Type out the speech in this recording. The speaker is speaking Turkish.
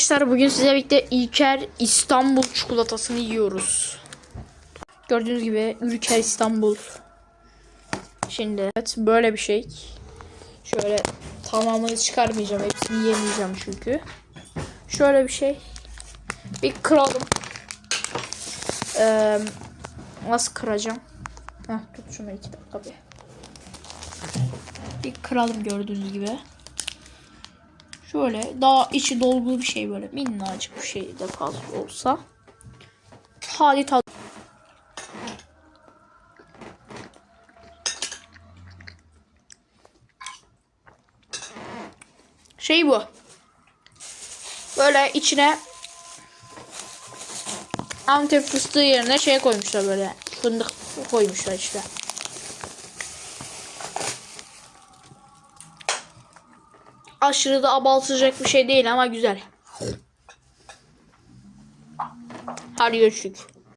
Arkadaşlar bugün size birlikte İlker İstanbul çikolatasını yiyoruz. Gördüğünüz gibi İlker İstanbul. Şimdi evet böyle bir şey. Şöyle tamamını çıkarmayacağım. Hepsini yemeyeceğim çünkü. Şöyle bir şey. Bir kıralım. Nasıl kıracağım? Tut şunu 2 dakika bir. Bir kıralım gördüğünüz gibi. Şöyle daha içi dolgu bir şey, böyle minnacık bir şey de fazla olsa. Hadi tad. Şey bu. Böyle içine Antep fıstığı yerine şey koymuşlar, böyle fındık koymuşlar işte. Aşırı da abartacak bir şey değil ama güzel. Hadi görüşürüz.